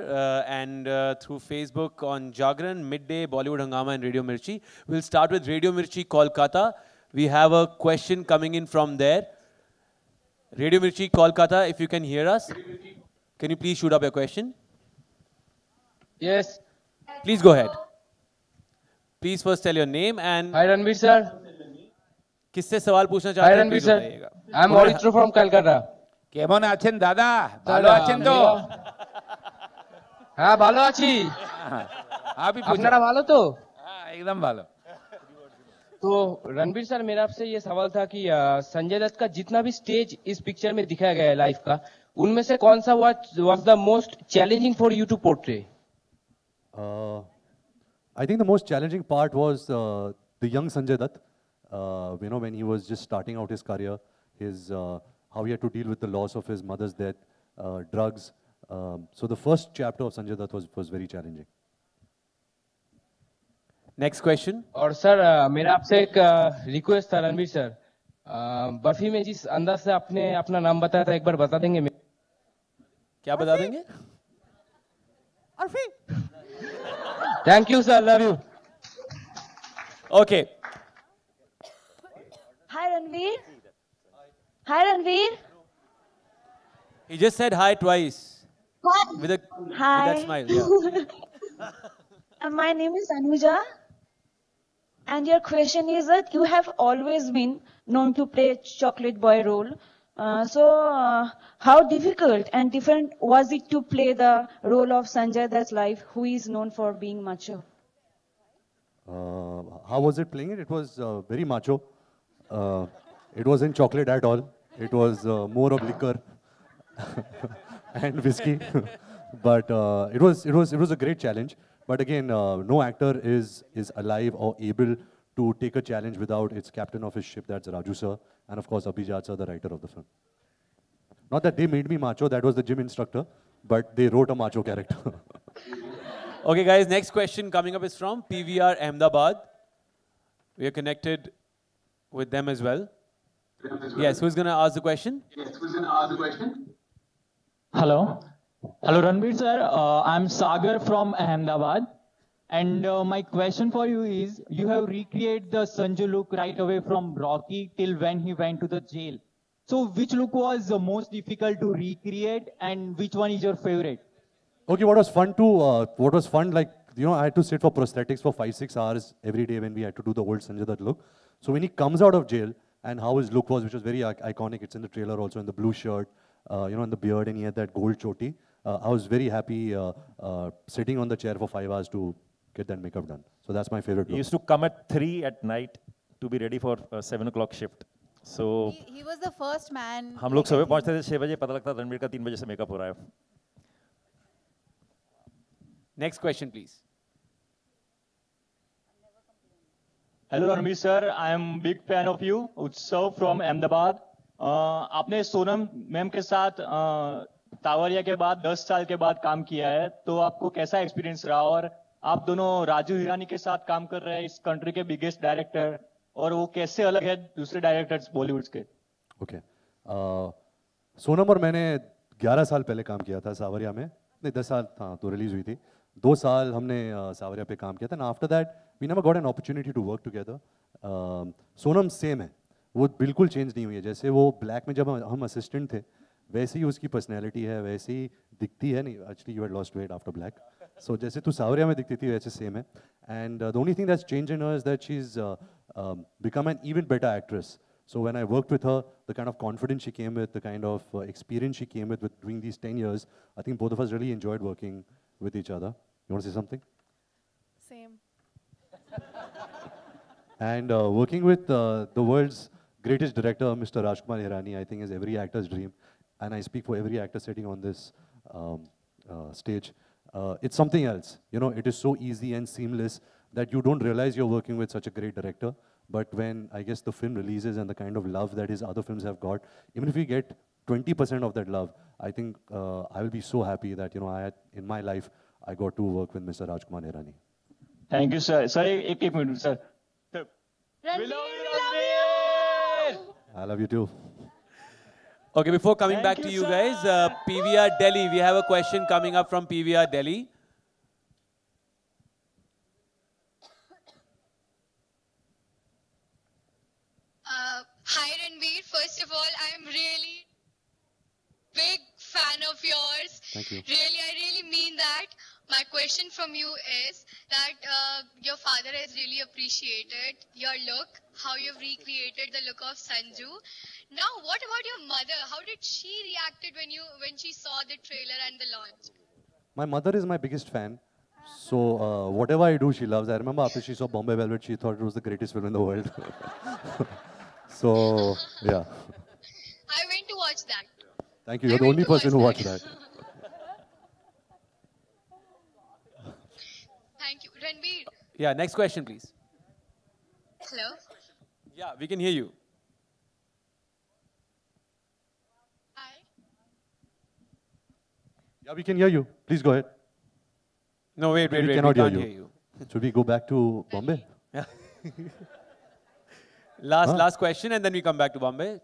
and through Facebook on Jagran, Midday, Bollywood Hungama and Radio Mirchi. We'll start with Radio Mirchi, Kolkata. We have a question coming in from there. Radio Mirchi, Kolkata, if you can hear us, can you please shoot up your question? Yes. Please go ahead. Please first tell your name and... Hi Ranveer sir. किससे सवाल पूछना चाहते हैं? Hi Ranveer sir. I am Mauricio from Calcutta. কেমন আছেন দাদা? ভালো আছেন তো? হ্যাঁ ভালো আছি। আপনারা ভালো তো? হ্যাঁ একদম ভালো। तो रणवीर सर मेरा आपसे ये सवाल था कि संजय दत्त का जितना भी स्टेज इस पिक्चर में दिखाया गया है लाइफ का, उनमें से कौन सा was the most challenging for you to portray? I think the most challenging part was the young Sanjay Dutt. You know, when he was just starting out his career, his how he had to deal with the loss of his mother's death, drugs. So the first chapter of Sanjay Dutt was very challenging. Next question. और sir मेरा आपसे एक request था Ranveer sir, barfi में जिस अंदाज से आपने अपना नाम बताया था एक बार बता देंगे? क्या बता देंगे? अर्फी। Thank you sir, love you. Okay. Hi Ranveer. Hi Ranveer. He just said hi twice. What? With that smile. Yeah. My name is Anuja. And your question is that you have always been known to play chocolate boy role. How difficult and different was it to play the role of Sanjay Dutt's life, who is known for being macho? How was it playing it? It was very macho. It wasn't chocolate at all. It was more of liquor and whiskey. But it was a great challenge. But again, no actor is alive or able to take a challenge without its captain of his ship, that's Raju sir, and of course Abhijat sir, the writer of the film. Not that they made me macho, that was the gym instructor, but they wrote a macho character. Okay, guys, next question coming up is from PVR Ahmedabad. We are connected with them as well. Yes, who's going to ask the question? Hello. Hello, Ranveer sir. I'm Sagar from Ahmedabad. And my question for you is, you have recreated the Sanju look right away from Rocky till when he went to the jail. So which look was the most difficult to recreate and which one is your favorite? Okay, what was fun, like, you know, I had to sit for prosthetics for 5-6 hours every day when we had to do the old Sanjay Dutt look. So when he comes out of jail and how his look was, which was very iconic, it's in the trailer also, in the blue shirt, you know, and the beard, and he had that gold choti. I was very happy sitting on the chair for 5 hours to get that makeup done. So that's my favorite look. He used to come at 3 at night to be ready for a 7 o'clock shift. So he was the first man. हम लोग सुबह पहुंचते थे 6 बजे, पता लगता रणवीर का 3 बजे से मेकअप हो रहा है. Next question, please. Hello, Ranveer sir. I am big fan of you. Utsav from Ahmedabad. आपने सोनम मैम के साथ तावरिया के बाद 10 साल के बाद काम किया है, तो आपको कैसा एक्सपीरियंस रहा? और आप दोनों राजू हिरानी के साथ काम कर रहे हैं, इस कंट्री के बिगेस्ट डायरेक्टर, और वो कैसे अलग है दूसरे डायरेक्टर्स बॉलीवुड के? ओके, सोनम और मैंने 11 साल पहले काम किया था सावरिया में. नहीं, 10 साल था तो रिलीज हुई थी. 2 साल हमने सावरिया पे काम किया था. After that we never got an opportunity to work together. Sonam same है, वो बिल्कुल चेंज नहीं हुई है. जैसे वो ब्लैक में जब हम असिस्टेंट थे, वैसे ही उसकी पर्सनैलिटी है, वैसे ही दिखती है. नहीं, actually you had lost weight after Black. So जैसे तू सावरिया में दिखती थी वैसे सेम है. And the only thing that's change in her is that she is become an even better actress. So when I worked with her, the kind of confidence she came with, the kind of experience she came with doing these 10 years, I think both of us really enjoyed working with each other. You want to say something? Same. And working with the world's greatest director, Mr. Rajkumar Hirani, I think is every actor's dream. And I speak for every actor sitting on this stage. It's something else. You know, it is so easy and seamless that you don't realize you're working with such a great director. But when, I guess, the film releases and the kind of love that his other films have got, even if we get 20% of that love, I think I will be so happy that, you know, in my life, I got to work with Mr. Rajkumar Hirani. Thank you, sir. Sir, एक minute, sir. We love you, Ranveer! I love you too. Okay, before coming back to you guys, PVR Delhi, we have a question coming up from PVR Delhi. Hi Ranveer, first of all, I'm really big fan of yours. Thank you. I really mean that. My question from you is that your father has really appreciated your look, how you've recreated the look of Sanju. Now, what about your mother? How did she reacted when she saw the trailer and the launch? My mother is my biggest fan. So whatever I do, she loves. I remember after she saw Bombay Velvet, she thought it was the greatest film in the world. So, yeah. I went to watch that. Thank you. You're the only person who watched that. Thank you. Ranveer. Yeah, next question, please. Hello. Yeah, we can hear you. Yeah, we can hear you. Please go ahead. No, wait. We cannot hear you. Should we go back to Bombay? Yeah. Last question, and then we come back to Bombay.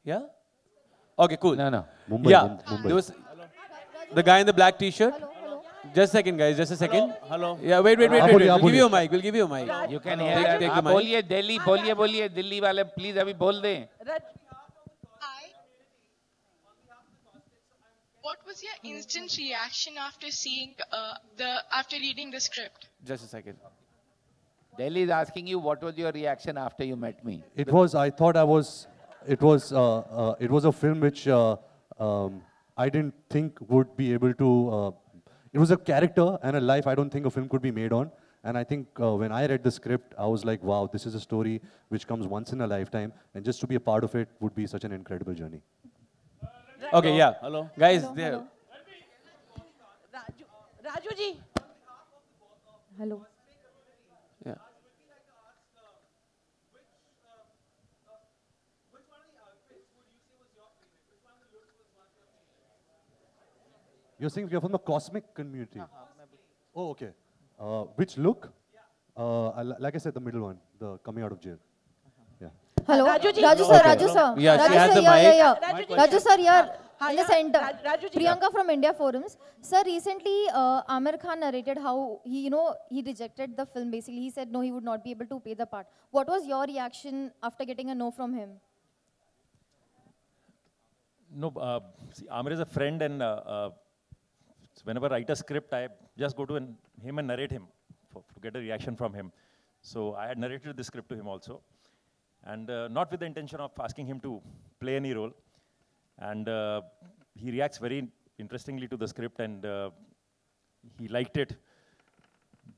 Yeah? Okay, cool. No. Mumbai, Yeah, Mumbai. there was the guy in the black t-shirt. Just a second, guys. Just a second. Hello. Yeah, wait. We'll give you a mic. We'll give you a mic. You can Take hear. the आप mic. बोलिए दिल्ली, बोलिए दिल्ली वाले please अभी बोल दें. What was your instant reaction after seeing after reading the script? Just a second. Delhi is asking you what was your reaction after you met me. It was a film which I didn't think would be able to. It was a character and a life I don't think a film could be made on. And I think when I read the script, I was like, wow, this is a story which comes once in a lifetime, and just to be a part of it would be such an incredible journey. Okay, yeah. Hello. Guys, hello, there. hello. Raju ji. Hello. Yeah. You're saying you're from the cosmic community? Oh, okay. Which look? Like I said, the middle one, the coming out of jail. Yeah. Hello. Raju ji. Raju sir, Raju sir. Yeah, Raju she has sir, the mic. yeah. Raju sir, yeah. In the yeah. center. Raju ji. Priyanka from India Forums. Sir, recently Amir Khan narrated how he rejected the film. Basically, he said no, he would not be able to play the part. What was your reaction after getting a no from him? No, see, Amir is a friend, and whenever I write a script, I just go to him and narrate him to get a reaction from him. So I had narrated the script to him also, and not with the intention of asking him to play any role. And he reacts very interestingly to the script, and he liked it.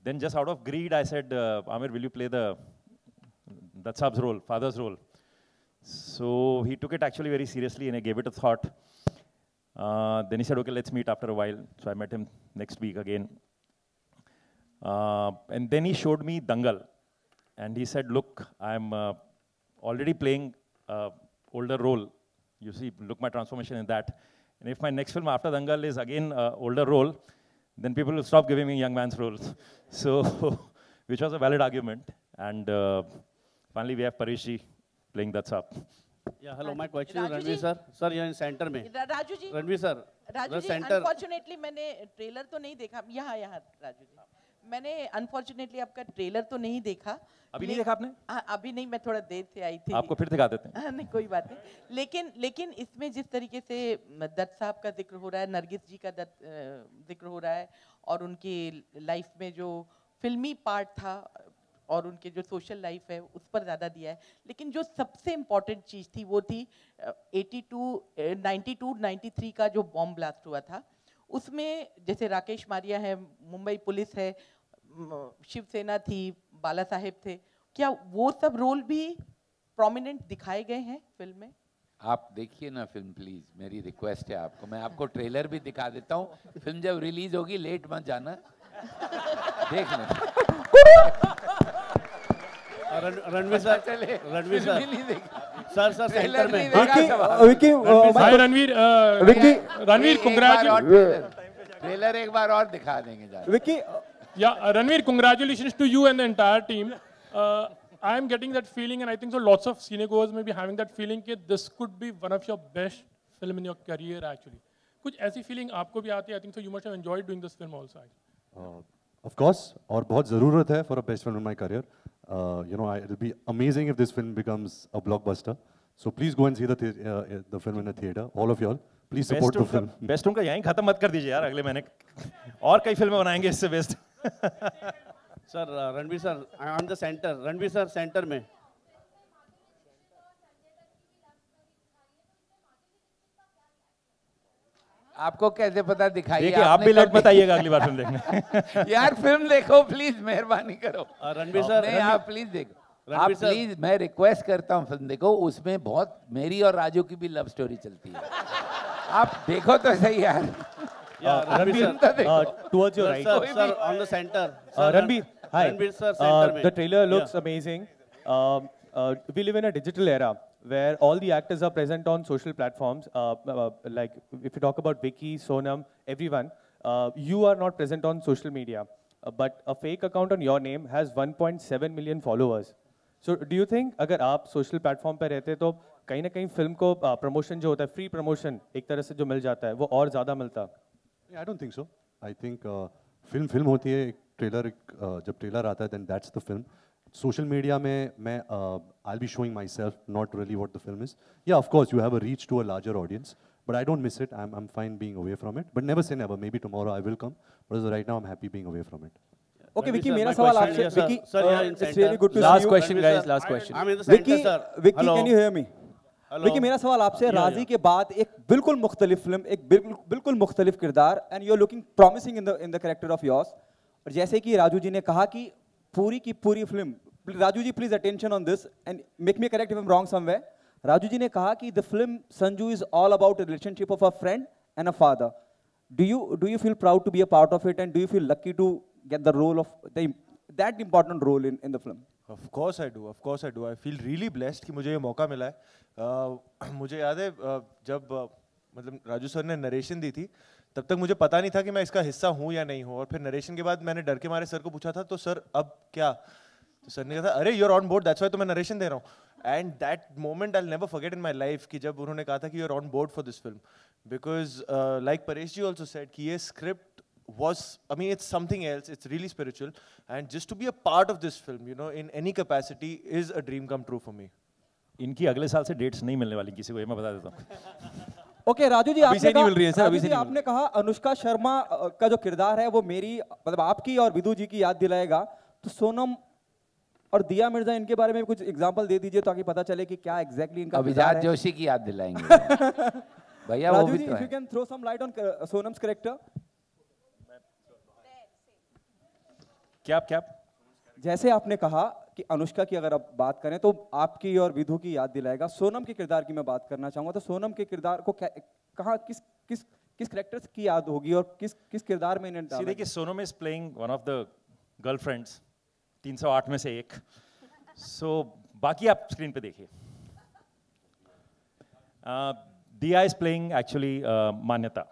Then just out of greed, I said, Amir, will you play the Sab's role, father's role? So he took it actually very seriously, and I gave it a thought. Then he said, okay, let's meet after a while. So I met him next week again. And then he showed me Dangal. And he said, look, I'm already playing older role. You see, look my transformation in that. And if my next film after Dangal is again older role, then people will stop giving me young man's roles. So, which was a valid argument. And finally we have Parishji playing that Sab. Yeah, hello. My question is Ranveer sir. Sir, you're in center में. Raju ji. Ranveer sir. Raju ji, unfortunately मैंने trailer तो नहीं देखा. यहाँ राजू जी. मैंने unfortunately आपका trailer तो नहीं देखा. अभी नहीं देखा आपने? अभी नहीं, मैं थोड़ा देर से आई थी. आपको फिर दिखा देते हैं. नहीं, कोई बात नहीं. लेकिन इसमें जिस तरीके से दत्त साहब का जिक्र हो रहा है, नरगिस जी का जिक्र हो रहा है, और उनकी लाइफ में जो फिल्मी पार्ट था और उनके जो सोशल लाइफ है उस पर ज़्यादा दिया है. लेकिन जो सबसे इम्पॉर्टेंट चीज़ थी वो थी 92-93 का जो बॉम्ब ब्लास्ट हुआ था. उसमें जैसे राकेश मारिया है, मुंबई पुलिस है, शिवसेना थी, बाला साहेब थे, क्या वो सब रोल भी प्रोमिनेंट दिखाए गए हैं फिल्म में? आप देखिए ना फिल्म प्लीज, मेरी रिक्वेस्ट है आपको. मैं आपको ट्रेलर भी दिखा देता हूँ. फिल्म जब रिलीज होगी लेट मत जाना, देख लेना. Ranveer sir, Ranveer sir, sir centre में. रणवीर ट्रेलर एक बार और दिखा देंगे. Vicky, yeah, Ranveer, congratulations to you and the entire team. I am getting that feeling, and I think so lots of cinegoers may be having that feeling that this could be one of your best film in your career actually. कुछ ऐसी feeling आपको भी आती है? I think so you must have enjoyed doing this film also. Of course, और बहुत ज़रूरत है for a best film in my career. You know, it'll be amazing if this film becomes a blockbuster. So please go and see the film in a theater. All of y'all, please support the film. Best का यहीं खत्म मत कर दीजिए यार, अगले महीने और कई फिल्में बनाएंगे इससे best. Sir Ranveer sir on the centre. Ranveer sir centre में. आपको कैसे पता दिखाइए? देखिए आप भी लेट बताइएगा अगली बार फिल्म देखने. यार फिल्म देखो प्लीज, मेहरबानी करो. रणवीर सर नहीं, आप प्लीज देखो. आप प्लीज, मैं रिक्वेस्ट करता हूँ फिल्म देखो. उसमें बहुत मेरी और राजू की भी लव स्टोरी चलती है. आप देखो तो सही यार. Towards your right. Sir, on the center. Ranveer, hi. Ranveer sir, center में. The trailer looks amazing. We live in a digital era where all the actors are present on social platforms. Like if you talk about Vicky, Sonam, everyone, you are not present on social media. But a fake account on your name has 1.7 million followers. So do you think अगर आप social platform पे रहते तो कहीं ना कहीं film को promotion जो होता है, free promotion एक तरह से जो मिल जाता है, वो और ज़्यादा मिलता? I don't think so. I think film होती है. ट्रेलर जब ट्रेलर आता है then that's the film. Social media में मैं I'll be showing myself, not really what the film is. Yeah, of course you have a reach to a larger audience, but I don't miss it. I'm fine being away from it. But never say never. Maybe tomorrow I will come. But as of right now I'm happy being away from it. Okay, Vicky, मेरा सवाल आपसे. Vicky, it's really good to see you. Last question, guys. Last question. I'm in the center, Vicky, sir. Vicky, can you hear me? Vicky, मेरा सवाल आपसे. राजी के बाद एक बिल्कुल मुख्तलिफ फिल्म, एक बिल्कुल मुख्तलिफ किरदार, and you're looking promising in the character of yours. और जैसे कि राजू जी ने कहा कि पूरी की पूरी film, Raju ji please attention on this and make me correct if I am wrong somewhere. Raju ji ने कहा कि the film Sanju is all about a relationship of a friend and a father. Do you feel proud to be a part of it, and do you feel lucky to get the role of that important role in the film? Of course I do. Of course I do. I feel really blessed कि मुझे ये मौका मिला है. मुझे याद है जब मतलब राजू सर ने नरेशन दी थी, तब तक मुझे पता नहीं था कि मैं इसका हिस्सा हूँ या नहीं हूँ. और फिर नरेशन के बाद मैंने डर के मारे सर को पूछा था, तो सर अब क्या? तो सर ने कहा था, अरे you are on board, that's why तो मैं नरेशन दे रहा हूँ. And that moment I will never forget in my life कि जब उन्होंने कहा था कि you are on board for this film. Because like Paresh ji also said कि ये script was, I mean, it's something else. It's really spiritual, and just to be a part of this film, you know, in any capacity, is a dream come true for me. इनकी अगले साल से dates नहीं मिलने वाली किसी को, ये मैं बता देता हूँ. ओके राजू जी, अभी से नहीं मिल रही है सर, अभी से नहीं. आपने कहा अनुष्का शर्मा का जो किरदार है वो मेरी मतलब आपकी और विदु जी की याद दिलाएगा, तो सोनम और दिया मिर्जा इनके बारे में कुछ एग्जांपल दे दीजिए ताकि पता चले कि क्या एग्जैक्टली इनका अभिजात जोशी की याद दिलाएंगे भैया. वो भी तो है. If you can throw some light on Sonam's character. क्या जैसे आपने कहा कि अनुष्का की अगर आप बात करें तो आपकी और विधु की याद दिलाएगा. सोनम के किरदार की मैं बात करना चाहूंगा, तो सोनम के किरदार को कहाँ किस कैरेक्टर्स की याद होगी और किस किरदार में इन्हें डाला? देखिए, Sonam is playing one of the girlfriends 308 में से एक. सो बाकी आप स्क्रीन पे देखिए. दिया इज प्लेइंग एक्चुअली मान्यता,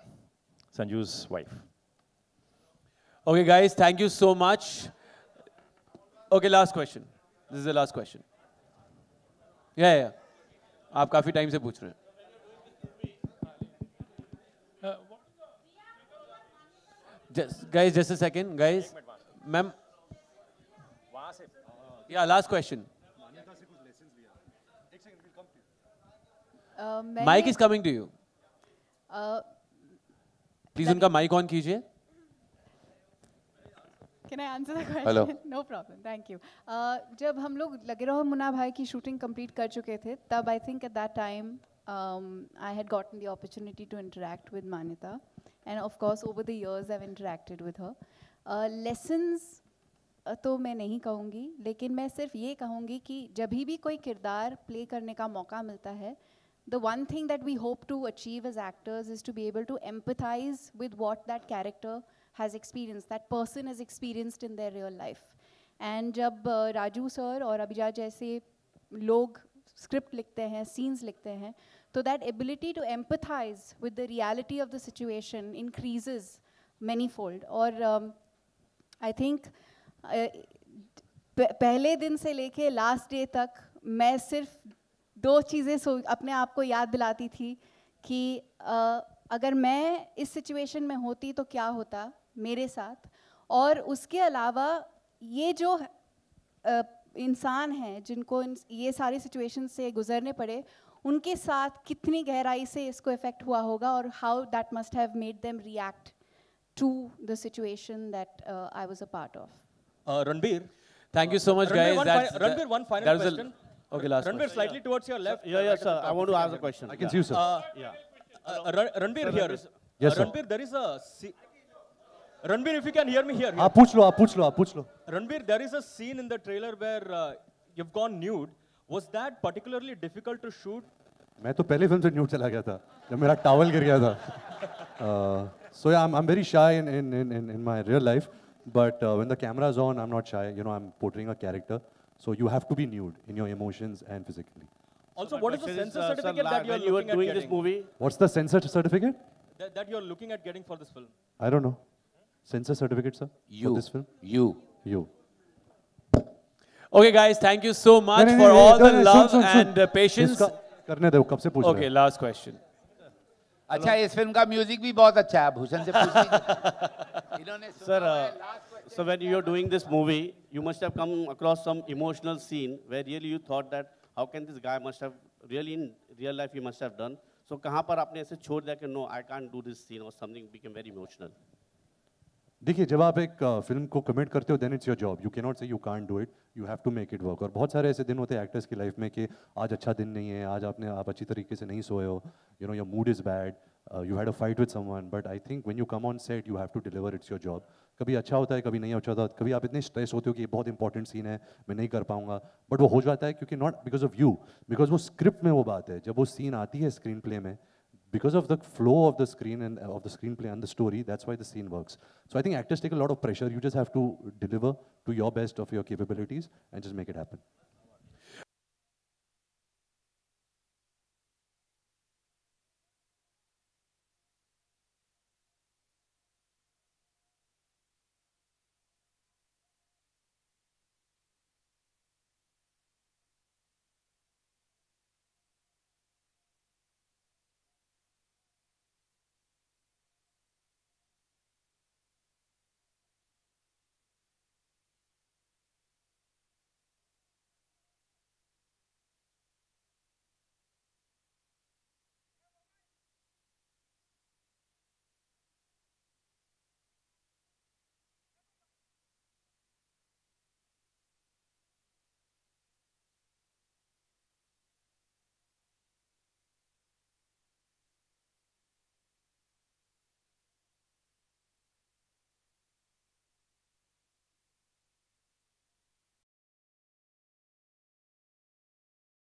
संजू's wife. Okay, guys, thank you so much. Okay, last question. This is the last question. Yeah. आप काफी टाइम से पूछ रहे हैं. Just a second, guys. Ma'am. Yeah, last question. Mic is coming to you. Please उनका mic on कीजिए. Can I answer the question? Hello. No problem. Thank you. जब हम लोग लगे रहो मुन्ना भाई की शूटिंग कंप्लीट कर चुके थे, तब I think at that time I had gotten the opportunity to interact with Manyata, and of course over the years I've interacted with her. Lessons तो मैं नहीं कहूँगी, लेकिन मैं सिर्फ ये कहूँगी कि जब भी कोई किरदार प्ले करने का मौका मिलता है, the one thing that we hope to achieve as actors is to be able to empathize with what that character has experienced, that person has experienced in their real life. And जब Raju sir और अभिजात जैसे लोग script लिखते हैं, scenes लिखते हैं, तो that ability to empathize with the reality of the situation increases manyfold. और I think पहले दिन से लेके लास्ट डे तक मैं सिर्फ दो चीज़ें अपने आप को याद दिलाती थी कि अगर मैं इस सिचुएशन में होती तो क्या होता मेरे साथ, और उसके अलावा ये जो इंसान हैं जिनको ये सारी सिचुएशन से गुजरने पड़े, उनके साथ कितनी गहराई से इसको इफेक्ट हुआ होगा, और how that must have made them react to the situation that I was a part of. Ranbir, thank you so much, guys. Ranbir, one final question. Okay, last Ranbir, question. slightly towards your left. Yeah, sir. I want to ask a question. I can see you, sir. Ranbir here. Yes, sir. Ranbir, there is a... Ranbir, if you can hear me here. आप पूछ लो. Ranbir, there is a scene in the trailer where you've gone nude. Was that particularly difficult to shoot? मैं तो पहले film से nude चला गया था जब मेरा टॉवल गिर गया था. So yeah, I'm very shy in my real life, but when the camera is on, I'm not shy. You know, I'm portraying a character, so you have to be nude in your emotions and physically. Also, what is the censor certificate that you're looking at getting? This movie? What's the censor certificate? That you're looking at getting for this film? I don't know. Censor certificate, sir? For this film? You. Okay, guys, thank you so much for all the love and patience. करने दो, कब से पूछ रहे हैं? Okay, last question. अच्छा, इस film का म्यूजिक भी बहुत अच्छा है, भूषण से पूछिए. So when you are doing this movie, you must have come across some emotional scene where really you thought that how can this guy must have really in real life he must have done. So कहाँ पर आपने ऐसे छोड़ दिया कि no, I can't do this scene or something became very emotional? देखिए, जब आप एक फिल्म को कमिट करते हो, then it's your job. You cannot say you can't do it. You have to make it work. और बहुत सारे ऐसे दिन होते हैं एक्टर्स की लाइफ में कि आज अच्छा दिन नहीं है, आज आप अच्छी तरीके से नहीं सोए हो, you know, your mood is bad, you had a fight with someone, but I think when you come on set, you have to deliver. It's your job. कभी अच्छा होता है, कभी नहीं अच्छा होता, कभी आप इतने स्ट्रेस होते हो कि ये बहुत इंपॉर्टेंट सीन है, मैं नहीं कर पाऊंगा, बट वो हो जाता है क्योंकि not because of you, because वो स्क्रिप्ट में वो बात है, जब वो सीन आती है स्क्रीन प्ले में, because of the flow of the screen and of the screenplay and the story, that's why the scene works. So I think actors take a lot of pressure. You just have to deliver to your best of your capabilities and just make it happen.